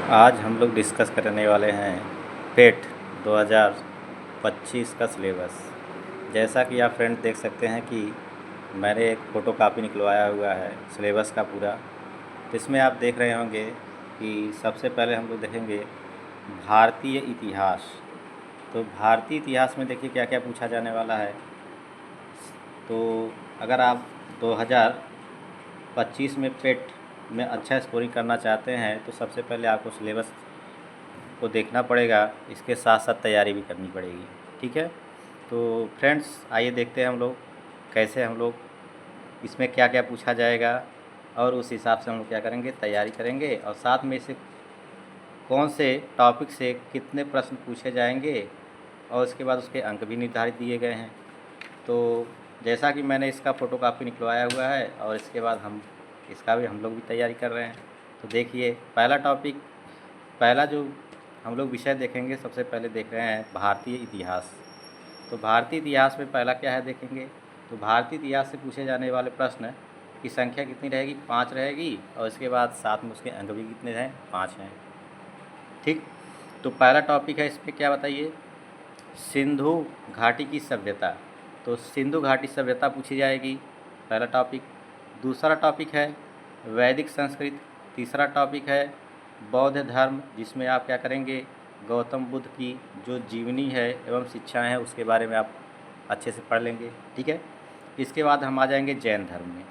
आज हम लोग डिस्कस करने वाले हैं पेट 2025 का सिलेबस। जैसा कि आप फ्रेंड देख सकते हैं कि मैंने एक फ़ोटो कापी निकलवाया हुआ है सिलेबस का पूरा। तो इसमें आप देख रहे होंगे कि सबसे पहले हम लोग देखेंगे भारतीय इतिहास। तो भारतीय इतिहास में देखिए क्या क्या पूछा जाने वाला है। तो अगर आप 2025 में पेट में अच्छा स्कोरिंग करना चाहते हैं तो सबसे पहले आपको सिलेबस को देखना पड़ेगा, इसके साथ साथ तैयारी भी करनी पड़ेगी। ठीक है, तो फ्रेंड्स आइए देखते हैं हम लोग कैसे हम लोग इसमें क्या क्या पूछा जाएगा और उस हिसाब से हम लोग क्या करेंगे, तैयारी करेंगे और साथ में से कौन से टॉपिक से कितने प्रश्न पूछे जाएंगे और उसके बाद उसके अंक भी निर्धारित दिए गए हैं। तो जैसा कि मैंने इसका फ़ोटोकॉपी निकलवाया हुआ है और इसके बाद इसका भी हम लोग भी तैयारी कर रहे हैं। तो देखिए पहला जो हम लोग विषय देखेंगे, सबसे पहले देख रहे हैं भारतीय इतिहास। तो भारतीय इतिहास में पहला क्या है देखेंगे, तो भारतीय इतिहास से पूछे जाने वाले प्रश्न की संख्या कितनी रहेगी, 5 रहेगी और इसके बाद साथ में उसके अंक भी कितने हैं, 5 हैं। ठीक, तो पहला टॉपिक है, इस पर क्या बताइए, सिंधु घाटी की सभ्यता। तो सिंधु घाटी सभ्यता पूछी जाएगी, पहला टॉपिक। दूसरा टॉपिक है वैदिक संस्कृत। तीसरा टॉपिक है बौद्ध धर्म, जिसमें आप क्या करेंगे, गौतम बुद्ध की जो जीवनी है एवं शिक्षाएं हैं उसके बारे में आप अच्छे से पढ़ लेंगे। ठीक है, इसके बाद हम आ जाएंगे जैन धर्म में।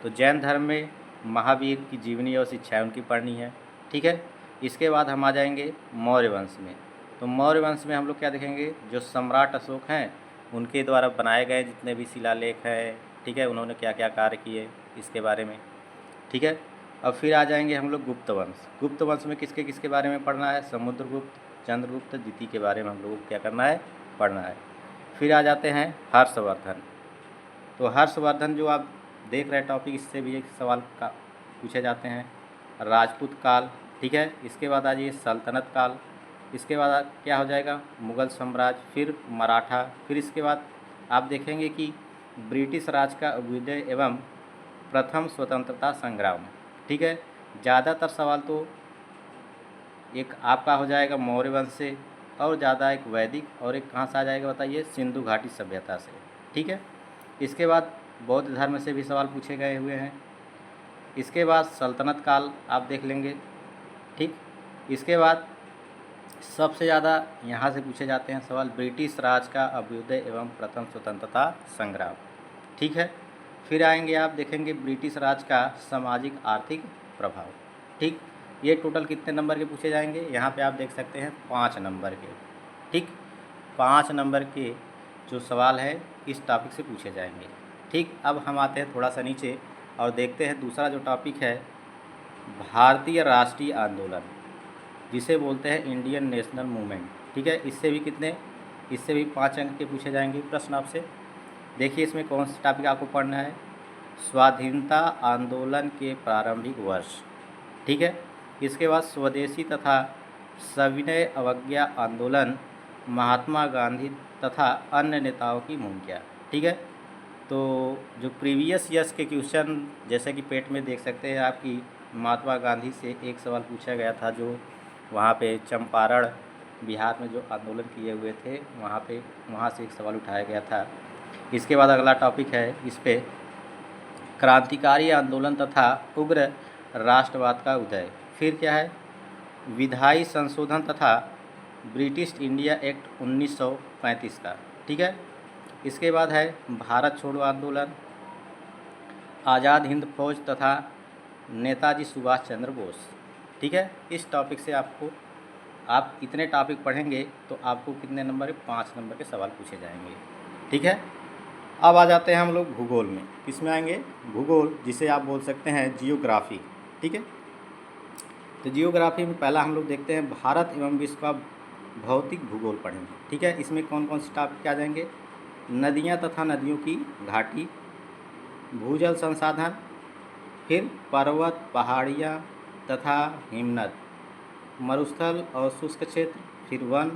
तो जैन धर्म में महावीर की जीवनी और शिक्षाएं उनकी पढ़नी है। ठीक है, इसके बाद हम आ जाएंगे मौर्य वंश में। तो मौर्य वंश में हम लोग क्या देखेंगे, जो सम्राट अशोक हैं उनके द्वारा बनाए गए जितने भी शिलालेख हैं, ठीक है, उन्होंने क्या क्या कार्य किए इसके बारे में। ठीक है, अब फिर आ जाएंगे हम लोग गुप्त वंश। गुप्त वंश में किसके किसके बारे में पढ़ना है, समुद्रगुप्त, चंद्रगुप्त, द्वितीय के बारे में हम लोगों को क्या करना है, पढ़ना है। फिर आ जाते हैं हर्षवर्धन। तो हर्षवर्धन जो आप देख रहे हैं टॉपिक, इससे भी एक सवाल का पूछे जाते हैं, राजपूत काल। ठीक है, इसके बाद आ जाइए सल्तनत काल। इसके बाद क्या हो जाएगा, मुग़ल साम्राज्य, फिर मराठा। फिर इसके बाद आप देखेंगे कि ब्रिटिश राज का अभ्युदय एवं प्रथम स्वतंत्रता संग्राम। ठीक है, ज़्यादातर सवाल तो एक आपका हो जाएगा मौर्य वंश से और ज़्यादा एक वैदिक और एक कहाँ से आ जाएगा बताइए, सिंधु घाटी सभ्यता से। ठीक है, इसके बाद बौद्ध धर्म से भी सवाल पूछे गए हुए हैं। इसके बाद सल्तनत काल आप देख लेंगे। ठीक, इसके बाद सबसे ज़्यादा यहाँ से पूछे जाते हैं सवाल, ब्रिटिश राज का अभ्युदय एवं प्रथम स्वतंत्रता संग्राम। ठीक है, फिर आएंगे आप देखेंगे ब्रिटिश राज का सामाजिक आर्थिक प्रभाव। ठीक, ये टोटल कितने नंबर के पूछे जाएंगे, यहाँ पे आप देख सकते हैं 5 नंबर के। ठीक, 5 नंबर के जो सवाल है इस टॉपिक से पूछे जाएंगे। ठीक, अब हम आते हैं थोड़ा सा नीचे और देखते हैं दूसरा जो टॉपिक है, भारतीय राष्ट्रीय आंदोलन, जिसे बोलते हैं इंडियन नेशनल मूवमेंट। ठीक है, इससे भी 5 अंक के पूछे जाएंगे प्रश्न आपसे। देखिए इसमें कौन सा टॉपिक आपको पढ़ना है, स्वाधीनता आंदोलन के प्रारंभिक वर्ष। ठीक है, इसके बाद स्वदेशी तथा सविनय अवज्ञा आंदोलन, महात्मा गांधी तथा अन्य नेताओं की भूमिका। ठीक है, तो जो प्रीवियस ईयर्स के क्वेश्चन जैसे कि पेट में देख सकते हैं आपकी, महात्मा गांधी से एक सवाल पूछा गया था, जो वहाँ पे चंपारण बिहार में जो आंदोलन किए हुए थे वहाँ से एक सवाल उठाया गया था। इसके बाद अगला टॉपिक है इस पे, क्रांतिकारी आंदोलन तथा उग्र राष्ट्रवाद का उदय। फिर क्या है, विधायी संशोधन तथा ब्रिटिश इंडिया एक्ट 1935 का। ठीक है, इसके बाद है भारत छोड़ो आंदोलन, आज़ाद हिंद फौज तथा नेताजी सुभाष चंद्र बोस। ठीक है, इस टॉपिक से आप इतने टॉपिक पढ़ेंगे तो आपको कितने नंबर, 5 नंबर के सवाल पूछे जाएंगे। ठीक है, अब आ जाते हैं हम लोग भूगोल में। किसमें आएंगे, भूगोल, जिसे आप बोल सकते हैं जियोग्राफी। ठीक है, तो जियोग्राफी में पहला हम लोग देखते हैं भारत एवं विश्व का भौतिक भूगोल पढ़ेंगे। ठीक है, इसमें कौन कौन से टॉपिक आ जाएंगे, नदियाँ तथा नदियों की घाटी, भूजल संसाधन, फिर पर्वत पहाड़ियाँ तथा हिमनद, मरुस्थल और शुष्क क्षेत्र, फिर वन,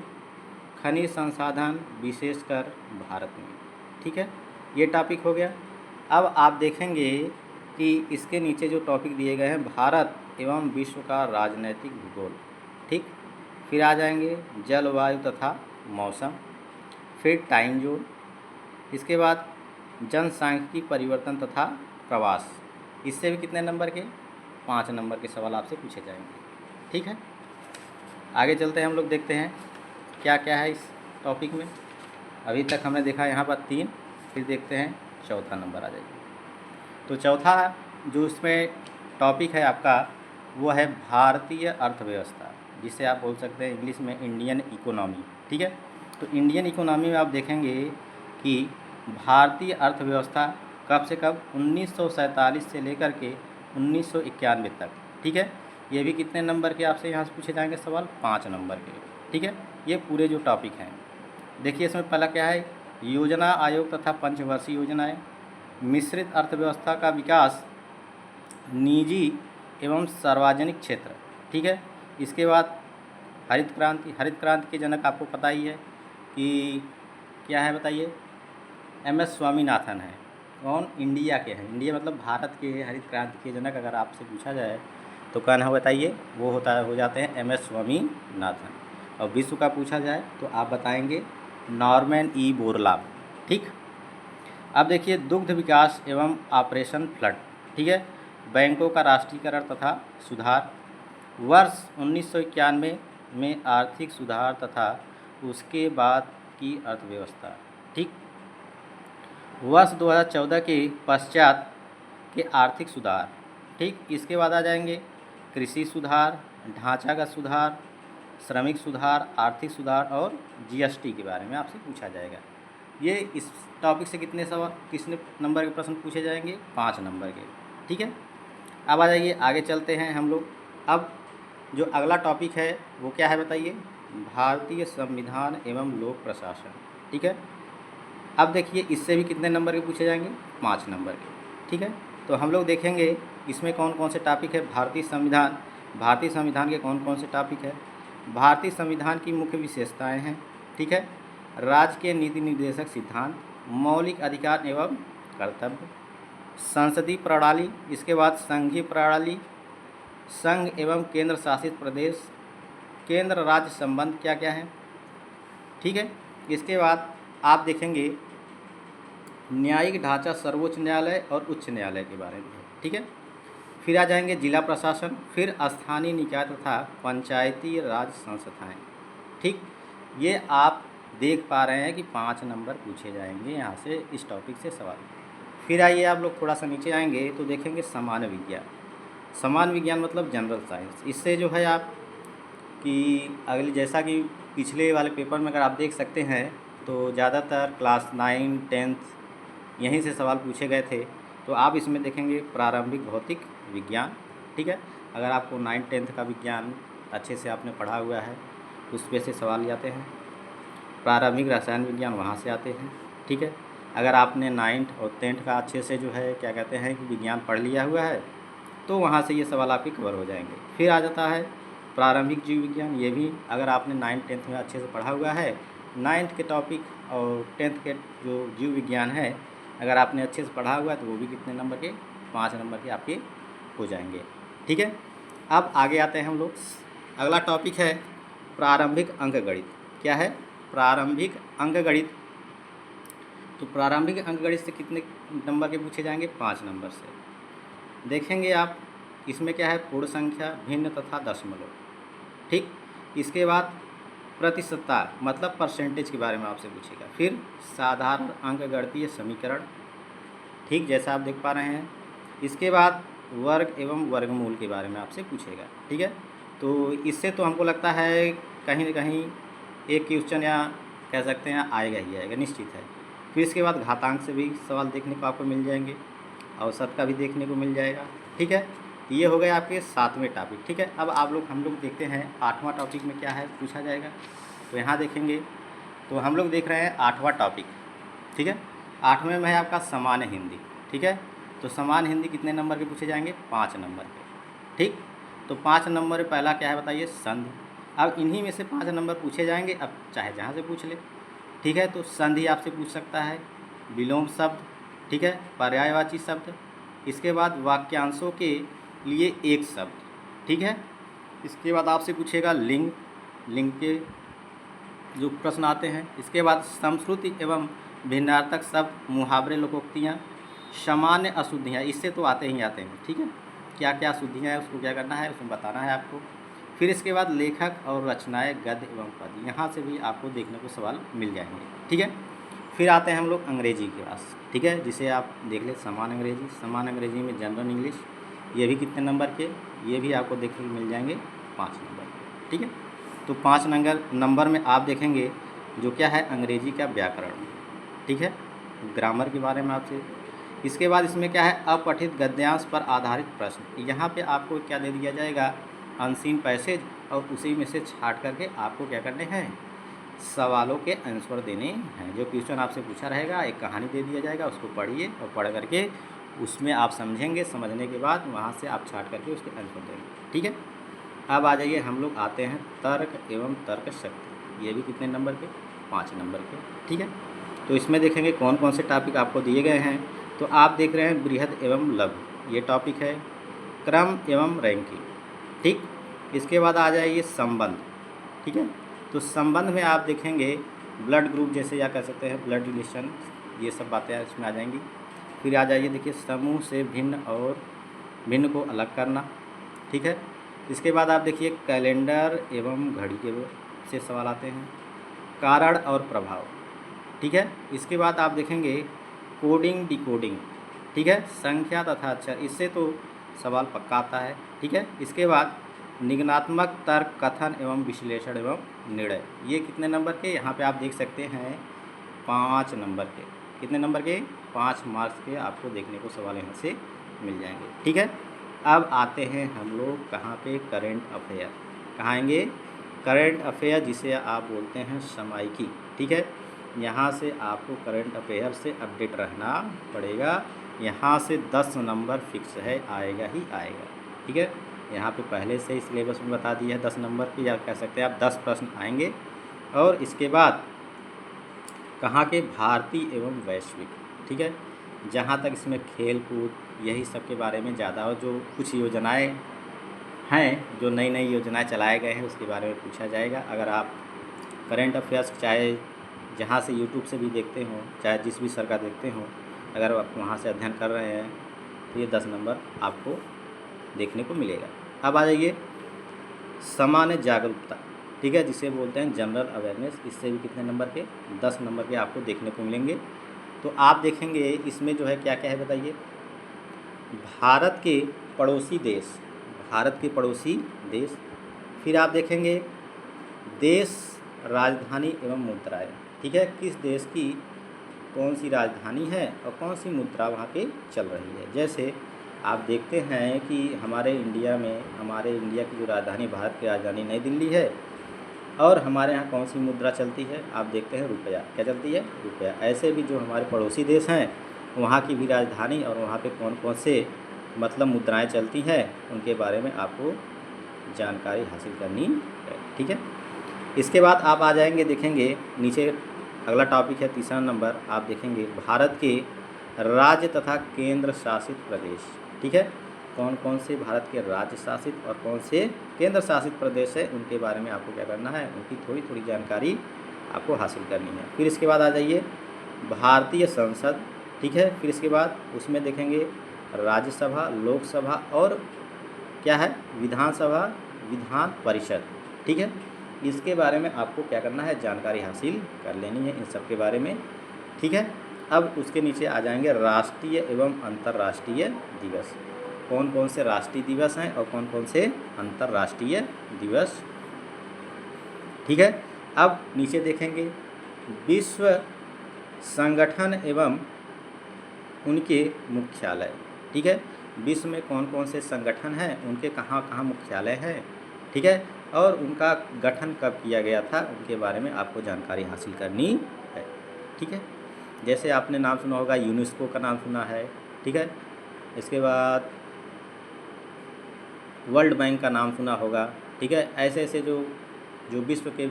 खनिज संसाधन विशेषकर भारत में। ठीक है, ये टॉपिक हो गया। अब आप देखेंगे कि इसके नीचे जो टॉपिक दिए गए हैं, भारत एवं विश्व का राजनैतिक भूगोल। ठीक। फिर आ जाएंगे जलवायु तथा मौसम, फिर टाइम जोन, इसके बाद जनसांख्यिकी परिवर्तन तथा प्रवास। इससे भी कितने नंबर के? 5 नंबर के सवाल आपसे पूछे जाएंगे। ठीक है, आगे चलते हैं, हम लोग देखते हैं क्या क्या है इस टॉपिक में। अभी तक हमने देखा यहाँ पर 3, फिर देखते हैं चौथा नंबर आ जाएगा। तो चौथा जो इसमें टॉपिक है आपका वो है भारतीय अर्थव्यवस्था, जिसे आप बोल सकते हैं इंग्लिश में इंडियन इकोनॉमी। ठीक है, तो इंडियन इकोनॉमी में आप देखेंगे कि भारतीय अर्थव्यवस्था कब से कब 1947 से लेकर के 1991 तक। ठीक है, ये भी कितने नंबर के आपसे यहाँ से पूछे जाएंगे सवाल? 5 नंबर के। ठीक है, ये पूरे जो टॉपिक हैं देखिए, इसमें पहला क्या है? योजना आयोग तथा पंचवर्षीय योजनाएं, मिश्रित अर्थव्यवस्था का विकास, निजी एवं सार्वजनिक क्षेत्र। ठीक है, इसके बाद हरित क्रांति। हरित क्रांति के जनक आपको पता ही है कि क्या है, बताइए? MS स्वामीनाथन है। कौन? इंडिया के हैं, इंडिया मतलब भारत के हरित क्रांति के जनक अगर आपसे पूछा जाए तो कौन है बताइए? वो हो जाते हैं MS स्वामीनाथन। और विश्व का पूछा जाए तो आप बताएंगे नॉर्मन ई बोरलॉग। ठीक, अब देखिए दुग्ध विकास एवं ऑपरेशन फ्लड। ठीक है, बैंकों का राष्ट्रीयकरण तथा सुधार, वर्ष 1991 में आर्थिक सुधार तथा उसके बाद की अर्थव्यवस्था। ठीक, वर्ष 2014 के पश्चात के आर्थिक सुधार। ठीक, इसके बाद आ जाएंगे कृषि सुधार, ढांचागत सुधार, श्रमिक सुधार, आर्थिक सुधार और GST के बारे में आपसे पूछा जाएगा। ये इस टॉपिक से कितने नंबर के प्रश्न पूछे जाएंगे? 5 नंबर के। ठीक है, अब आ जाइए आगे चलते हैं हम लोग। अब जो अगला टॉपिक है वो क्या है बताइए? भारतीय संविधान एवं लोक प्रशासन। ठीक है, अब देखिए इससे भी कितने नंबर के पूछे जाएंगे? 5 नंबर के। ठीक है, तो हम लोग देखेंगे इसमें कौन कौन से टॉपिक है। भारतीय संविधान, भारतीय संविधान के कौन कौन से टॉपिक है? भारतीय संविधान की मुख्य विशेषताएं हैं। ठीक है, राज्य के नीति निर्देशक सिद्धांत, मौलिक अधिकार एवं कर्तव्य, संसदीय प्रणाली, इसके बाद संघीय प्रणाली, संघ एवं केंद्र शासित प्रदेश, केंद्र राज्य संबंध क्या क्या है। ठीक है, इसके बाद आप देखेंगे न्यायिक ढांचा, सर्वोच्च न्यायालय और उच्च न्यायालय के बारे में। ठीक है, फिर आ जाएंगे जिला प्रशासन, फिर स्थानीय निकाय तथा पंचायती राज संस्थाएं। ठीक, ये आप देख पा रहे हैं कि 5 नंबर पूछे जाएंगे यहाँ से इस टॉपिक से सवाल। फिर आइए आप लोग थोड़ा सा नीचे आएंगे तो देखेंगे सामान्य विज्ञान। सामान्य विज्ञान मतलब जनरल साइंस। इससे जो है आप कि अगले जैसा कि पिछले वाले पेपर में अगर आप देख सकते हैं तो ज़्यादातर क्लास 9, 10 यहीं से सवाल पूछे गए थे। तो आप इसमें देखेंगे प्रारंभिक भौतिक विज्ञान। ठीक है, अगर आपको 9, 10 का विज्ञान अच्छे से आपने पढ़ा हुआ है उस पे से सवाल आते हैं। प्रारंभिक रसायन विज्ञान वहाँ से आते हैं। ठीक है, अगर आपने 9th और 10th का अच्छे से जो है क्या कहते हैं कि विज्ञान पढ़ लिया हुआ है तो वहाँ से ये सवाल आपके कवर हो जाएंगे। फिर आ जाता है प्रारंभिक जीव विज्ञान। ये भी अगर आपने 9th, 10th में अच्छे से पढ़ा हुआ है, 9th के टॉपिक और 10th के जो जीव विज्ञान है अगर आपने अच्छे से पढ़ा हुआ है तो वो भी कितने नंबर के? 5 नंबर के आपके हो जाएंगे। ठीक है, अब आगे आते हैं हम लोग। अगला टॉपिक है प्रारंभिक अंकगणित। क्या है? प्रारंभिक अंकगणित। तो प्रारंभिक अंकगणित से कितने नंबर के पूछे जाएंगे? 5 नंबर से। देखेंगे आप इसमें क्या है? पूर्ण संख्या, भिन्न तथा दशमलव। ठीक, इसके बाद प्रतिशतता मतलब परसेंटेज के बारे में आपसे पूछेगा। फिर साधारण अंकगणितीय समीकरण। ठीक, जैसा आप देख पा रहे हैं। इसके बाद वर्ग एवं वर्गमूल के बारे में आपसे पूछेगा। ठीक है, तो इससे तो हमको लगता है कहीं न कहीं एक क्वेश्चन या कह सकते हैं आएगा ही आएगा, निश्चित है। फिर इसके बाद घातांक से भी सवाल देखने को आपको मिल जाएंगे, औसत का भी देखने को मिल जाएगा। ठीक है, ये हो गए आपके 7वें टॉपिक। ठीक है, अब आप लोग हम लोग देखते हैं 8वां टॉपिक में क्या है पूछा जाएगा। तो यहाँ देखेंगे तो हम लोग देख रहे हैं 8वां टॉपिक। ठीक है, 8वें में है आपका सामान्य हिंदी। ठीक है, तो सामान्य हिंदी कितने नंबर के पूछे जाएंगे? 5 नंबर के। ठीक, तो 5 नंबर में पहला क्या है बताइए? संधि। अब इन्हीं में से 5 नंबर पूछे जाएंगे, अब चाहे जहाँ से पूछ ले। ठीक है, तो संधि आपसे पूछ सकता है, विलोम शब्द। ठीक है, पर्यायवाची शब्द। इसके बाद वाक्यांशों के लिए एक शब्द। ठीक है, इसके बाद आपसे पूछेगा लिंग, लिंग के जो प्रश्न आते हैं। इसके बाद समश्रुति एवं भिन्नार्थक शब्द, मुहावरे, लोकोक्तियाँ, सामान्य अशुद्धियाँ, इससे तो आते ही आते हैं, ठीक है। क्या क्या अशुद्धियाँ हैं उसको क्या करना है, उसमें बताना है आपको। फिर इसके बाद लेखक और रचनाएँ, गद्य एवं पद्य, यहाँ से भी आपको देखने को सवाल मिल जाएंगे, ठीक है। फिर आते हैं हम लोग अंग्रेजी के पास, ठीक है, जिसे आप देख लें समान अंग्रेजी। समान अंग्रेजी में जनरल इंग्लिश, ये भी कितने नंबर के, ये भी आपको देखने को मिल जाएंगे 5 नंबर के, ठीक है। तो 5 नंबर में आप देखेंगे जो क्या है अंग्रेजी का व्याकरण, ठीक है, ग्रामर के बारे में आपसे। इसके बाद इसमें क्या है अपठित गद्यांश पर आधारित प्रश्न, यहाँ पे आपको क्या दे दिया जाएगा अनसीन पैसेज, और उसी में से छाट करके आपको क्या करने हैं सवालों के आंसर देने हैं। जो क्वेश्चन आपसे पूछा रहेगा एक कहानी दे दिया जाएगा, उसको पढ़िए और पढ़ करके उसमें आप समझेंगे, समझने के बाद वहाँ से आप छाट करके उसके आंसर देंगे, ठीक है। अब आ जाइए हम लोग आते हैं तर्क एवं तर्क शक्ति, ये भी कितने नंबर के 5 नंबर के, ठीक है। तो इसमें देखेंगे कौन कौन से टॉपिक आपको दिए गए हैं। तो आप देख रहे हैं बृहद एवं लघु, ये टॉपिक है। क्रम एवं रैंकिंग, ठीक। इसके बाद आ जाइए संबंध, ठीक है। तो संबंध में आप देखेंगे ब्लड ग्रुप जैसे या कह सकते हैं ब्लड रिलेशन, ये सब बातें इसमें आ जाएंगी। फिर आ जाइए देखिए समूह से भिन्न और भिन्न को अलग करना, ठीक है। इसके बाद आप देखिए कैलेंडर एवं घड़ी के से सवाल आते हैं। कारण और प्रभाव, ठीक है। इसके बाद आप देखेंगे कोडिंग डिकोडिंग, ठीक है, संख्या तथा अक्षर, इससे तो सवाल पक्का आता है, ठीक है। इसके बाद निगनात्मक तर्क, कथन एवं विश्लेषण एवं निर्णय, ये कितने नंबर के, यहाँ पे आप देख सकते हैं 5 नंबर के। कितने नंबर के 5 मार्क्स के आपको देखने को सवाल यहाँ से मिल जाएंगे, ठीक है। अब आते हैं हम लोग कहाँ पे करेंट अफेयर, कहाँ आएंगे करेंट अफेयर, जिसे आप बोलते हैं समायिकी, ठीक है। यहाँ से आपको करंट अफेयर से अपडेट रहना पड़ेगा, यहाँ से 10 नंबर फिक्स है, आएगा ही आएगा, ठीक है। यहाँ पे पहले से ही सिलेबस में बता दिया है 10 नंबर की, या कह सकते हैं आप 10 प्रश्न आएंगे। और इसके बाद कहाँ के भारतीय एवं वैश्विक, ठीक है, जहाँ तक इसमें खेल कूद यही सब के बारे में ज़्यादा, और जो कुछ योजनाएं हैं जो नई नई योजनाएं चलाए गए हैं उसके बारे में पूछा जाएगा। अगर आप करंट अफेयर्स चाहे जहाँ से यूट्यूब से भी देखते हो, चाहे जिस भी सर का देखते हो, अगर आप वहाँ से अध्ययन कर रहे हैं तो ये 10 नंबर आपको देखने को मिलेगा। अब आ जाइए सामान्य जागरूकता, ठीक है, जिसे बोलते हैं जनरल अवेयरनेस, इससे भी कितने नंबर के 10 नंबर के आपको देखने को मिलेंगे। तो आप देखेंगे इसमें जो है क्या क्या है बताइए। भारत के पड़ोसी देश, भारत के पड़ोसी देश। फिर आप देखेंगे देश, राजधानी एवं मुद्राएं, ठीक है, किस देश की कौन सी राजधानी है और कौन सी मुद्रा वहाँ पे चल रही है। जैसे आप देखते हैं कि हमारे इंडिया की जो राजधानी, भारत की राजधानी नई दिल्ली है, और हमारे यहाँ कौन सी मुद्रा चलती है, आप देखते हैं रुपया, क्या चलती है रुपया। ऐसे भी जो हमारे पड़ोसी देश हैं वहाँ की भी राजधानी और वहाँ पे कौन कौन से मतलब मुद्राएं चलती हैं उनके बारे में आपको जानकारी हासिल करनी है, ठीक है। इसके बाद आप आ जाएंगे, देखेंगे नीचे अगला टॉपिक है 3 नंबर, आप देखेंगे भारत के राज्य तथा केंद्र शासित प्रदेश, ठीक है, कौन कौन से भारत के राज्य शासित और कौन से केंद्र शासित प्रदेश है उनके बारे में आपको क्या करना है, उनकी थोड़ी थोड़ी जानकारी आपको हासिल करनी है। फिर इसके बाद आ जाइए भारतीय संसद, ठीक है। फिर इसके बाद उसमें देखेंगे राज्यसभा, लोकसभा और क्या है विधानसभा, विधान परिषद, ठीक है। इसके बारे में आपको क्या करना है जानकारी हासिल कर लेनी है इन सब के बारे में, ठीक है। अब उसके नीचे आ जाएंगे राष्ट्रीय एवं अंतर्राष्ट्रीय दिवस, कौन कौन से राष्ट्रीय दिवस हैं और कौन कौन से अंतर्राष्ट्रीय दिवस, ठीक है। अब नीचे देखेंगे विश्व संगठन एवं उनके मुख्यालय, ठीक है, विश्व में कौन कौन से संगठन हैं, उनके कहाँ कहाँ मुख्यालय हैं, ठीक है, और उनका गठन कब किया गया था उनके बारे में आपको जानकारी हासिल करनी है, ठीक है। जैसे आपने नाम सुना होगा यूनेस्को का नाम सुना है, ठीक है। इसके बाद वर्ल्ड बैंक का नाम सुना होगा, ठीक है। ऐसे ऐसे जो विश्व के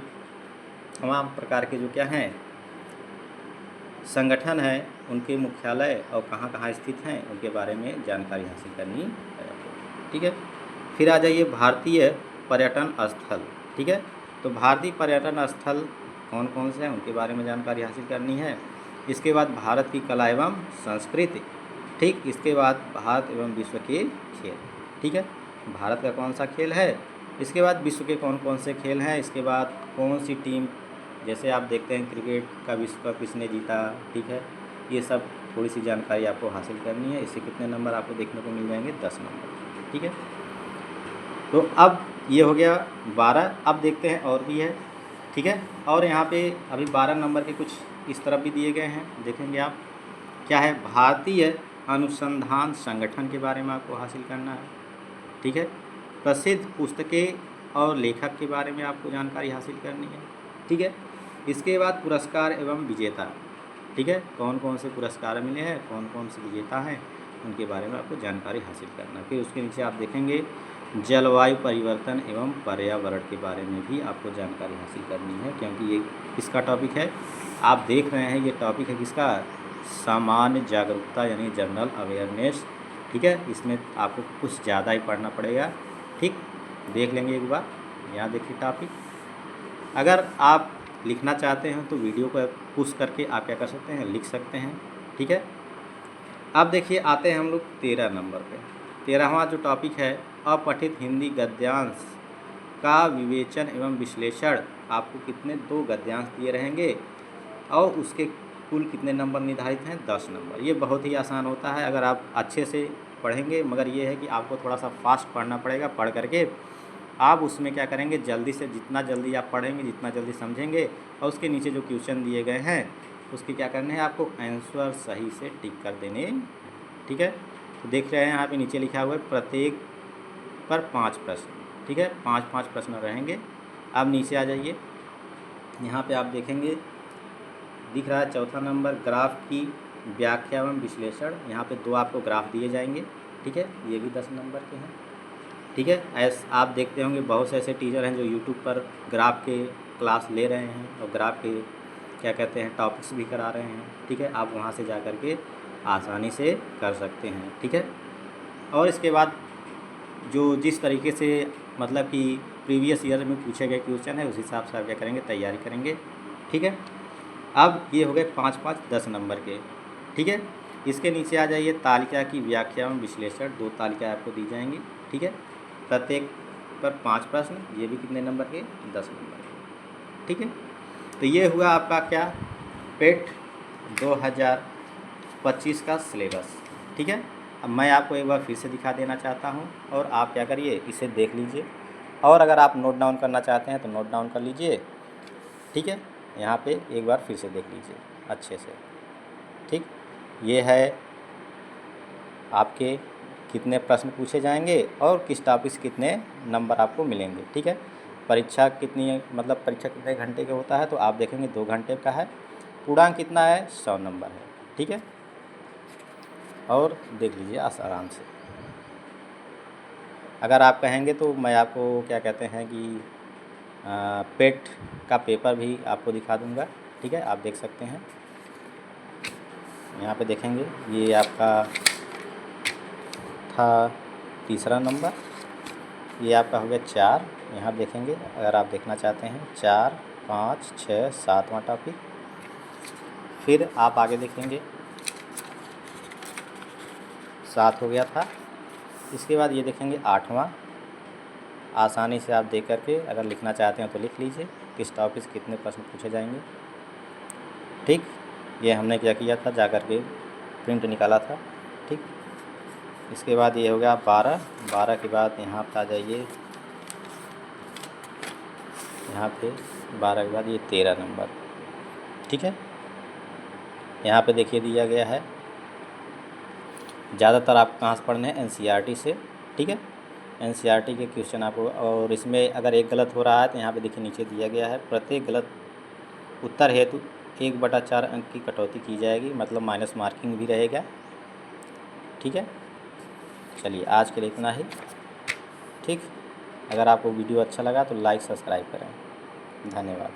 तमाम प्रकार के जो क्या हैं संगठन हैं उनके मुख्यालय और कहाँ कहाँ स्थित हैं उनके बारे में जानकारी हासिल करनी है आपको, ठीक है। फिर आ जाइए भारतीय पर्यटन स्थल, ठीक है। तो भारतीय पर्यटन स्थल कौन कौन से हैं उनके बारे में जानकारी हासिल करनी है। इसके बाद भारत की कला एवं संस्कृति, ठीक। इसके बाद भारत एवं विश्व के खेल, ठीक है। भारत का कौन सा खेल है, इसके बाद विश्व के कौन कौन से खेल हैं, इसके बाद कौन सी टीम, जैसे आप देखते हैं क्रिकेट का विश्व कप किसने जीता, ठीक है। ये सब थोड़ी सी जानकारी आपको हासिल करनी है। इससे कितने नंबर आपको देखने को मिल जाएंगे, 10 नंबर, ठीक है। तो अब ये हो गया 12। अब देखते हैं और भी है, ठीक है। और यहाँ पे अभी 12 नंबर के कुछ इस तरफ भी दिए गए हैं, देखेंगे आप क्या है। भारतीय अनुसंधान संगठन के बारे में आपको हासिल करना है, ठीक है। प्रसिद्ध पुस्तकें और लेखक के बारे में आपको जानकारी हासिल करनी है, ठीक है। इसके बाद पुरस्कार एवं विजेता, ठीक है। कौन कौन से पुरस्कार मिले हैं, कौन कौन से विजेता हैं, उनके बारे में आपको जानकारी हासिल करना है। फिर उसके नीचे आप देखेंगे जलवायु परिवर्तन एवं पर्यावरण के बारे में भी आपको जानकारी हासिल करनी है, क्योंकि ये किसका टॉपिक है, आप देख रहे हैं ये टॉपिक है किसका, सामान्य जागरूकता यानी जनरल अवेयरनेस, ठीक है। इसमें आपको कुछ ज़्यादा ही पढ़ना पड़ेगा, ठीक। देख लेंगे एक बार, यहाँ देखिए टॉपिक। अगर आप लिखना चाहते हैं तो वीडियो को पुश करके आप क्या कर सकते हैं, लिख सकते हैं, ठीक है। अब देखिए आते हैं हम लोग 13 नंबर पे। 13वां जो टॉपिक है, अपठित हिंदी गद्यांश का विवेचन एवं विश्लेषण। आपको कितने 2 गद्यांश दिए रहेंगे और उसके कुल कितने नंबर निर्धारित हैं, 10 नंबर। ये बहुत ही आसान होता है अगर आप अच्छे से पढ़ेंगे, मगर ये है कि आपको थोड़ा सा फास्ट पढ़ना पड़ेगा। पढ़ करके आप उसमें क्या करेंगे, जल्दी से जितना जल्दी आप पढ़ेंगे, जितना जल्दी समझेंगे, और उसके नीचे जो क्वेश्चन दिए गए हैं उसके क्या करने हैं, आपको आंसर सही से टिक कर देने, ठीक है। तो देख रहे हैं यहाँ पे नीचे लिखा हुआ है प्रत्येक पर 5 प्रश्न, ठीक है। 5-5 प्रश्न रहेंगे। अब नीचे आ जाइए, यहाँ पे आप देखेंगे दिख रहा है 4था नंबर, ग्राफ की व्याख्या एवं विश्लेषण। यहाँ पे 2 आपको ग्राफ दिए जाएंगे, ठीक है। ये भी 10 नंबर के हैं, ठीक है। ऐसे आप देखते होंगे बहुत से ऐसे टीचर हैं जो यूट्यूब पर ग्राफ के क्लास ले रहे हैं और ग्राफ के क्या कहते हैं टॉपिक्स भी करा रहे हैं, ठीक है। आप वहाँ से जा कर के आसानी से कर सकते हैं, ठीक है। और इसके बाद जो जिस तरीके से मतलब कि प्रीवियस ईयर में पूछे गए क्वेश्चन है उस हिसाब से आप क्या करेंगे, तैयारी करेंगे, ठीक है। अब ये हो गए 5-5 10 नंबर के, ठीक है। इसके नीचे आ जाइए, तालिका की व्याख्या एवं विश्लेषण। 2 तालिका आपको दी जाएंगी, ठीक है। प्रत्येक पर 5 प्रश्न, ये भी कितने नंबर के, 10 नंबर के, ठीक है। तो ये हुआ आपका क्या, पेट 2025 का सिलेबस, ठीक है। अब मैं आपको एक बार फिर से दिखा देना चाहता हूँ और आप क्या करिए, इसे देख लीजिए, और अगर आप नोट डाउन करना चाहते हैं तो नोट डाउन कर लीजिए, ठीक है। यहाँ पे एक बार फिर से देख लीजिए अच्छे से, ठीक। ये है आपके कितने प्रश्न पूछे जाएंगे और किस टॉपिक से कितने नंबर आपको मिलेंगे, ठीक है। परीक्षा कितनी है, मतलब परीक्षा कितने घंटे का होता है, तो आप देखेंगे 2 घंटे का है। पूर्णांक कितना है, 100 नंबर है, ठीक है। और देख लीजिए आराम से। अगर आप कहेंगे तो मैं आपको क्या कहते हैं कि पेट का पेपर भी आपको दिखा दूंगा, ठीक है। आप देख सकते हैं, यहाँ पे देखेंगे ये आपका था 3रा नंबर, ये आपका हो गया 4। यहाँ देखेंगे अगर आप देखना चाहते हैं 4, 5, 6, 7वां टॉपिक। फिर आप आगे देखेंगे 7 हो गया था। इसके बाद ये देखेंगे 8वां। आसानी से आप देख करके अगर लिखना चाहते हैं तो लिख लीजिए किस टॉपिक से कितने प्रश्न पूछे जाएंगे, ठीक। ये हमने क्या किया था, जा कर के प्रिंट निकाला था, ठीक। इसके बाद ये हो गया 12 के बाद यहाँ पर आ जाइए, यहाँ पे 12 के बाद ये 13 नंबर, ठीक है। यहाँ पे देखिए दिया गया है, ज़्यादातर आप कहाँ से पढ़ने हैं, एनसीईआरटी से, ठीक है। एनसीईआरटी के क्वेश्चन आपको, और इसमें अगर एक गलत हो रहा है तो यहाँ पे देखिए नीचे दिया गया है, प्रत्येक गलत उत्तर हेतु 1/4 अंक की कटौती की जाएगी, मतलब माइनस मार्किंग भी रहेगा, ठीक है। चलिए आज के लिए इतना ही, ठीक। अगर आपको वीडियो अच्छा लगा तो लाइक सब्सक्राइब करें, धन्यवाद।